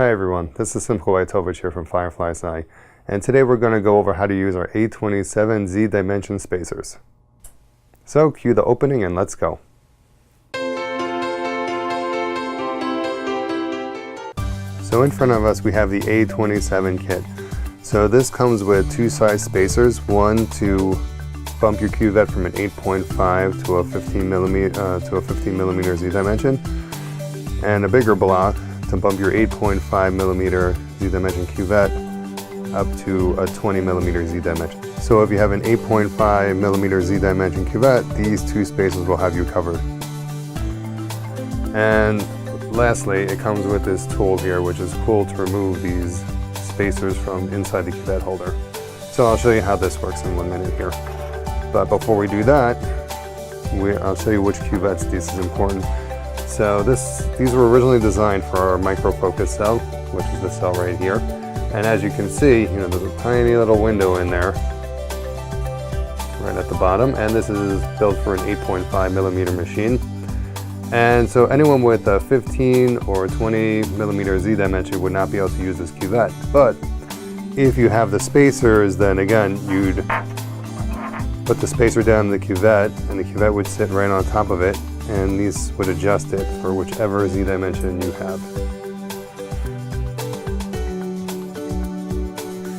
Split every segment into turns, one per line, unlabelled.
Hi everyone, this is Simcha here from FireflySci, and today we're going to go over how to use our A27 ZDimension spacers. So cue the opening and let's go. So in front of us we have the A27 kit. So this comes with two size spacers, one to bump your cuvette from an 8.5 to a 15 millimeter ZDimension, and a bigger block to bump your 8.5 millimeter ZDimension cuvette up to a 20 millimeter ZDimension. So if you have an 8.5 millimeter ZDimension cuvette, these two spacers will have you covered. And lastly, it comes with this tool here, which is cool to remove these spacers from inside the cuvette holder. So I'll show you how this works in 1 minute here. But before we do that, I'll show you which cuvettes this is important. So these were originally designed for our micro focus cell, which is the cell right here. And as you can see, there's a tiny little window in there, right at the bottom. And this is built for an 8.5 millimeter machine. And so anyone with a 15 or 20 millimeter ZDimension would not be able to use this cuvette. But if you have the spacers, then again, you'd put the spacer down in the cuvette, and the cuvette would sit right on top of it, and these would adjust it for whichever ZDimension you have.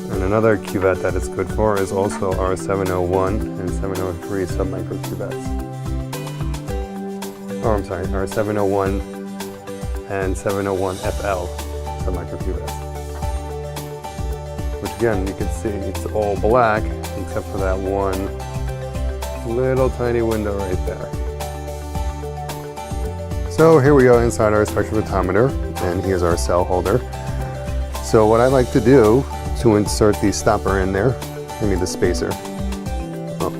And another cuvette that it's good for is also our 701 and 703 submicro cuvettes. Oh, I'm sorry, our 701 and 701 FL submicro cuvettes. Which again, you can see it's all black except for that one little tiny window right there. So here we go inside our spectrophotometer, and here's our cell holder. So what I like to do to insert the stopper in there, the spacer. Oh,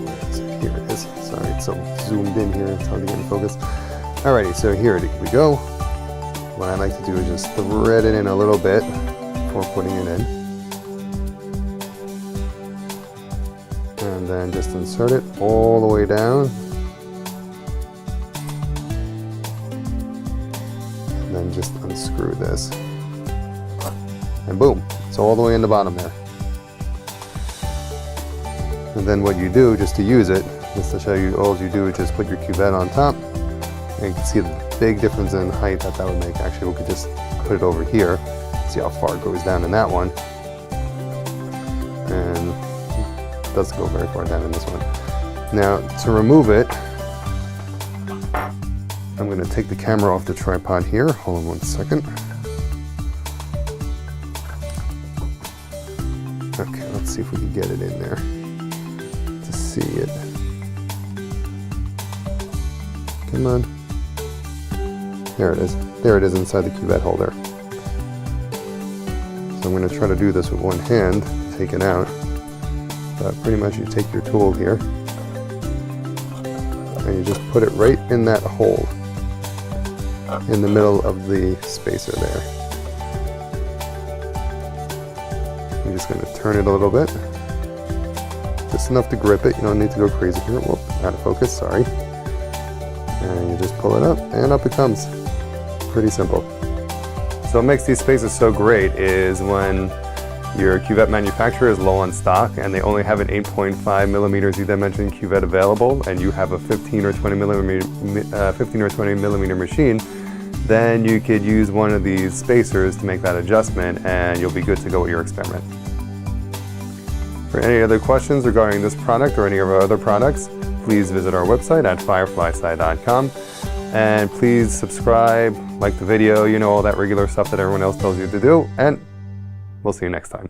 here it is. Sorry, it's so zoomed in here, it's hard to get in focus. Alrighty, so here we go. What I like to do is just thread it in a little bit before putting it in. And then just insert it all the way down. And then just unscrew this. And boom, it's all the way in the bottom there. And then what you do, just to use it, just to show you, all you do is just put your cuvette on top. And you can see the big difference in height that would make. Actually, we could just put it over here. See how far it goes down in that one. And it doesn't go very far down in this one. Now, to remove it, I'm going to take the camera off the tripod here. Hold on 1 second. Okay, let's see if we can get it in there to see it. Come on. There it is. There it is inside the cuvette holder. So I'm going to try to do this with one hand, take it out. But pretty much you take your tool here and you just put it right in that hole in the middle of the spacer there. You're just going to turn it a little bit, just enough to grip it. You don't need to go crazy here. Whoop, out of focus, sorry. And you just pull it up and up it comes. Pretty simple. So what makes these spacers so great is when your cuvette manufacturer is low on stock and they only have an 8.5 millimeter ZDimension cuvette available, and you have a 15 or 20 millimeter machine, then you could use one of these spacers to make that adjustment, and you'll be good to go with your experiment. For any other questions regarding this product or any of our other products, please visit our website at FireflySci.com, and please subscribe, like the video, all that regular stuff that everyone else tells you to do, and we'll see you next time.